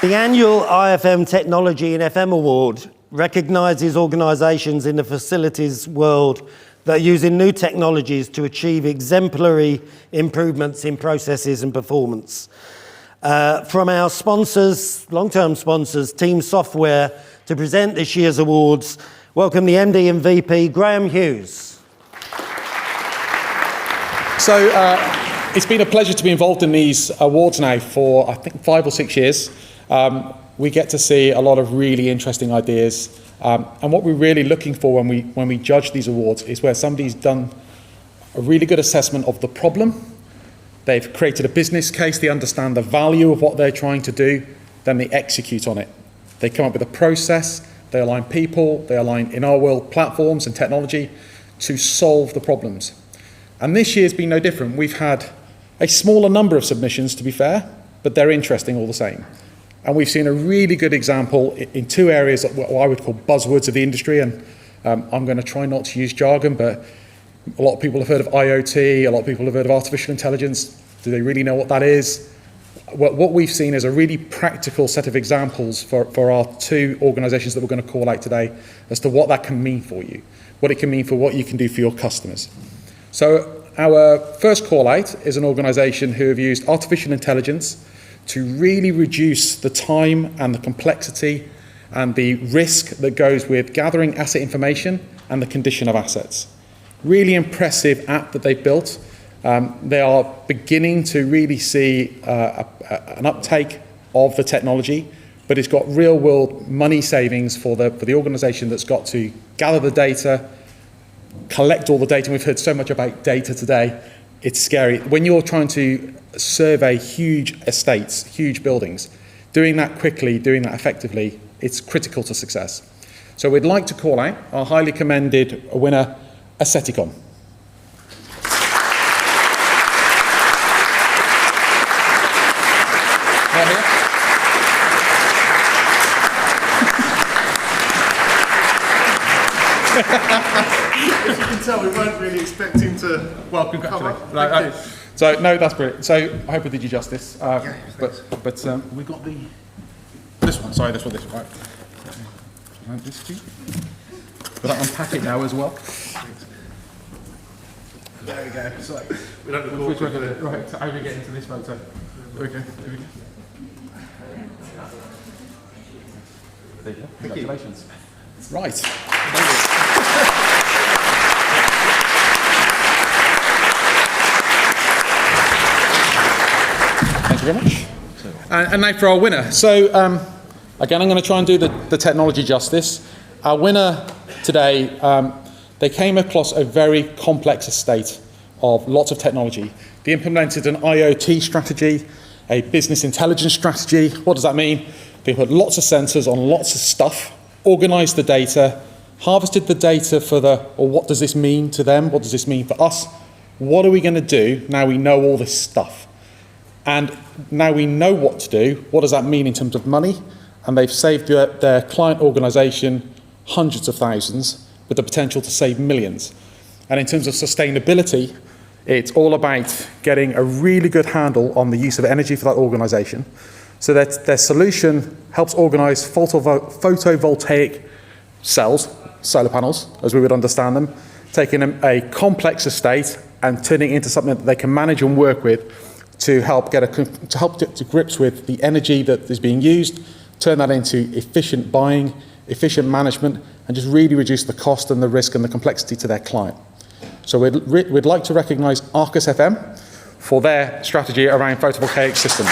The annual IFM Technology and FM Award recognises organisations in the facilities world that are using new technologies to achieve exemplary improvements in processes and performance. From our sponsors, long-term sponsors, Team Software, to present this year's awards, welcome the MD and VP, Graham Hughes. So it's been a pleasure to be involved in these awards now for, I think, 5 or 6 years. We get to see a lot of really interesting ideas. And what we're really looking for when we judge these awards is where somebody's done a really good assessment of the problem. They've created a business case, they understand the value of what they're trying to do, then they execute on it. They come up with a process, they align people, they align, in our world, platforms and technology to solve the problems. And this year's been no different. We've had a smaller number of submissions, to be fair, but they're interesting all the same. And we've seen a really good example in 2 areas of what I would call buzzwords of the industry, and I'm going to try not to use jargon, but a lot of people have heard of IoT, a lot of people have heard of artificial intelligence. Do they really know what that is? What we've seen is a really practical set of examples for our 2 organisations that we're going to call out today as to what that can mean for you, what it can mean for what you can do for your customers. So our first call out is an organisation who have used artificial intelligence to really reduce the time and the complexity and the risk that goes with gathering asset information and the condition of assets. Really impressive app that they've built. They are beginning to really see an uptake of the technology, but it's got real world money savings for the organisation that's got to gather the data, collect all the data. We've heard so much about data today. It's scary. When you're trying to survey huge estates, huge buildings, doing that quickly, doing that effectively, it's critical to success. So we'd like to call out our highly commended winner, Aceticom. As you can tell, we weren't really expecting to. Well, congratulations. So no, that's brilliant. So I hope I did you justice. But we got this one. Sorry, this one. Right. This too. Will that unpack it now as well? There we go. So we don't have Which one? Right. So how do we get into this photo? Okay. Here we go. There you go. Congratulations. Right. Thank you very much. And now for our winner. So again, I'm going to try and do the technology justice. Our winner today, they came across a very complex estate of lots of technology. They implemented an IoT strategy, a business intelligence strategy. What does that mean? They put lots of sensors on lots of stuff, organised the data, harvested the data or what does this mean to them? What does this mean for us? What are we going to do now we know all this stuff? And now we know what to do, what does that mean in terms of money? And they've saved their client organisation hundreds of thousands with the potential to save millions. And in terms of sustainability, it's all about getting a really good handle on the use of energy for that organisation. So that their solution helps organise photovoltaic cells, solar panels, as we would understand them, taking a complex estate and turning it into something that they can manage and work with to help get to grips with the energy that is being used, turn that into efficient buying, efficient management, and just really reduce the cost and the risk and the complexity to their client. So we'd like to recognise Arcus FM for their strategy around photovoltaic systems.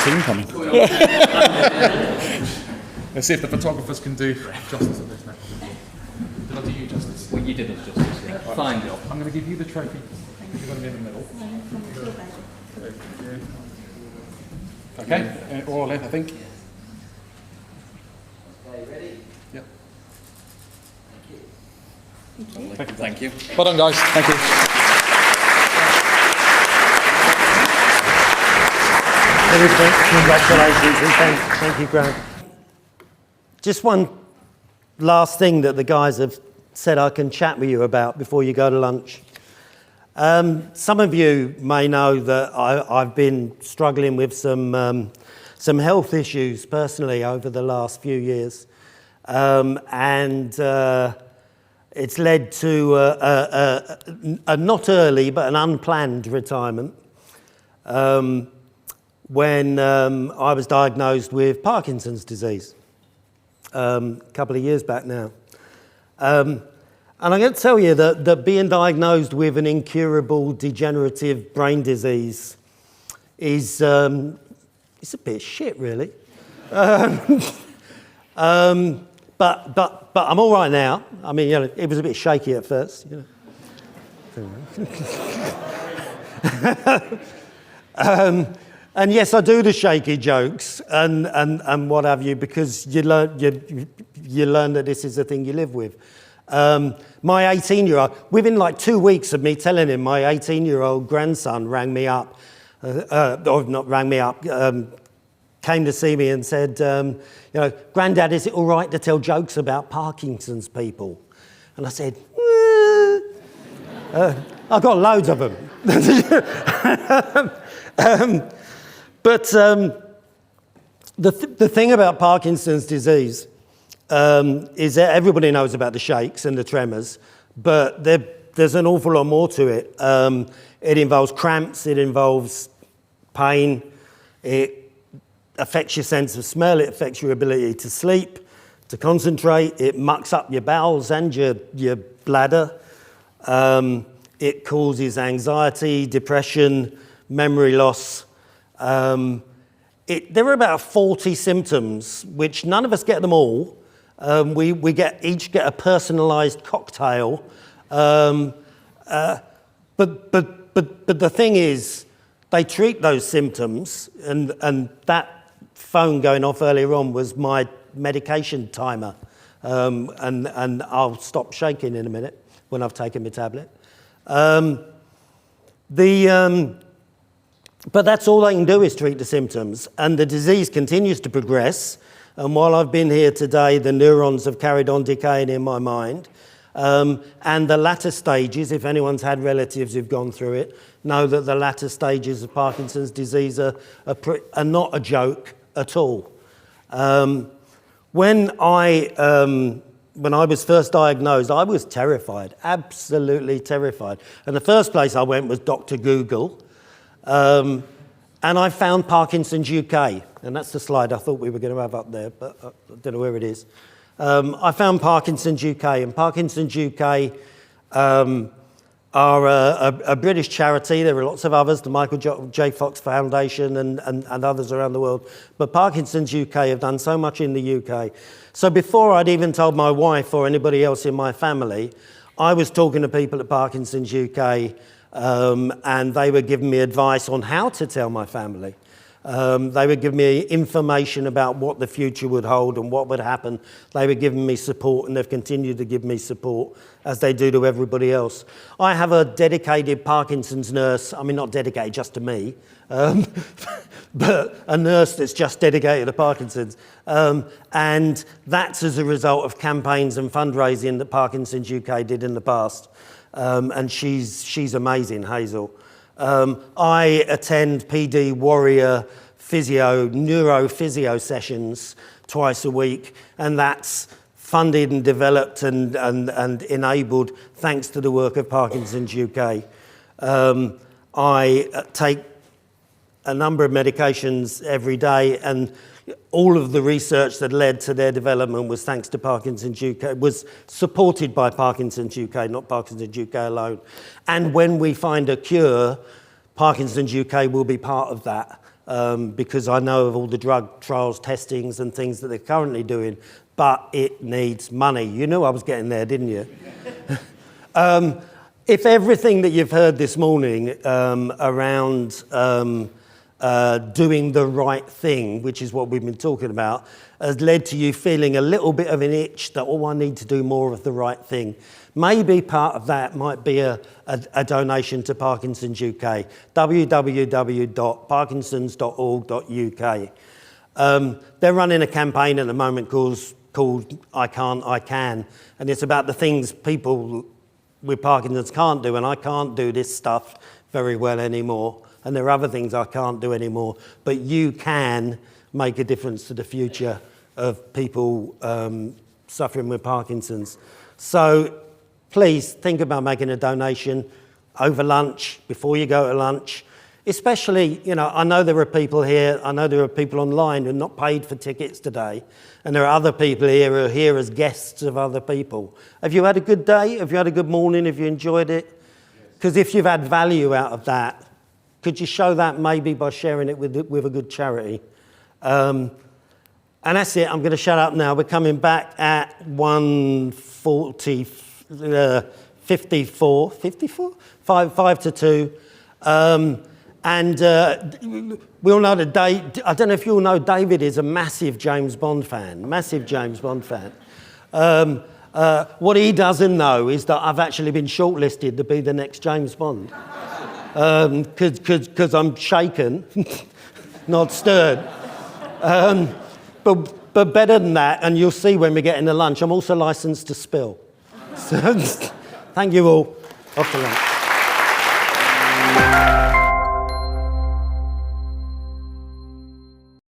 Team coming. Let's see if the photographers can do justice of this now. Did I do you justice? Well, you did us justice, yeah. Fine job. I'm going to give you the trophy. You're going to be in the middle. Okay, all in, I think. Are you ready? Yep. Thank you. Thank you. Well done, guys. Thank you. Congratulations and thank you, Grant. Just one last thing that the guys have said I can chat with you about before you go to lunch. Some of you may know that I've been struggling with some health issues personally over the last few years, and it's led to a not early but an unplanned retirement when I was diagnosed with Parkinson's disease a couple of years back now. And I'm going to tell you that being diagnosed with an incurable degenerative brain disease is it's a bit shit, really. But I'm all right now. I mean, you know, it was a bit shaky at first. You know. And yes, I do the shaky jokes and what have you, because you learn that this is the thing you live with. My 18-year-old, within like 2 weeks of me telling him, my 18-year-old grandson rang me up, or not rang me up, came to see me and said, you know, Grandad, is it all right to tell jokes about Parkinson's people? And I said, I've got loads of them. But the thing about Parkinson's disease is that everybody knows about the shakes and the tremors, but there's an awful lot more to it. It involves cramps, it involves pain, it affects your sense of smell, it affects your ability to sleep, to concentrate, it mucks up your bowels and your bladder. It causes anxiety, depression, memory loss. There are about 40 symptoms, which none of us get them all. We each get a personalised cocktail. But the thing is, they treat those symptoms, and that phone going off earlier on was my medication timer. And I'll stop shaking in a minute when I've taken my tablet. But that's all they can do is treat the symptoms, and the disease continues to progress. And while I've been here today, the neurons have carried on decaying in my mind. And the latter stages, if anyone's had relatives who've gone through it, know that the latter stages of Parkinson's disease are not a joke at all. When I was first diagnosed, I was terrified, absolutely terrified. And the first place I went was Dr. Google. And I found Parkinsons UK, and that's the slide I thought we were going to have up there, but I don't know where it is. I found Parkinsons UK, and Parkinsons UK are a British charity. There are lots of others, the Michael J. Fox Foundation and others around the world. But Parkinsons UK have done so much in the UK. So before I'd even told my wife or anybody else in my family, I was talking to people at Parkinsons UK, and they were giving me advice on how to tell my family. They were giving me information about what the future would hold and what would happen. They were giving me support, and they've continued to give me support, as they do to everybody else. I have a dedicated Parkinson's nurse, I mean, not dedicated just to me, but a nurse that's just dedicated to Parkinson's. And that's as a result of campaigns and fundraising that Parkinsons UK did in the past. And she's amazing, Hazel. I attend PD Warrior neurophysio sessions twice a week, and that's funded and developed and enabled thanks to the work of Parkinsons UK. I take a number of medications every day, and all of the research that led to their development was thanks to Parkinsons UK, was supported by Parkinsons UK, not Parkinsons UK alone. And when we find a cure, Parkinsons UK will be part of that, because I know of all the drug trials, testings and things that they're currently doing, but it needs money. You knew I was getting there, didn't you? If everything that you've heard this morning around doing the right thing, which is what we've been talking about, has led to you feeling a little bit of an itch that, I need to do more of the right thing. Maybe part of that might be a donation to Parkinsons UK, www.parkinsons.org.uk. They're running a campaign at the moment called I Can't, I Can, and it's about the things people with Parkinson's can't do, and I can't do this stuff very well anymore, and there are other things I can't do anymore, but you can make a difference to the future of people suffering with Parkinson's. So please think about making a donation over lunch, before you go to lunch. Especially, you know, I know there are people here, I know there are people online who are not paid for tickets today, and there are other people here who are here as guests of other people. Have you had a good day? Have you had a good morning? Have you enjoyed it? Because if you've had value out of that, could you show that maybe by sharing it with a good charity? And that's it. I'm going to shut up now. We're coming back at 1:40, 54, 5 to 2. And we all know that I don't know if you all know, David is a massive James Bond fan, what he doesn't know is that I've actually been shortlisted to be the next James Bond. Because I'm shaken, not stirred. But better than that, and you'll see when we get into lunch, I'm also licensed to spill. So, thank you all. Off to lunch.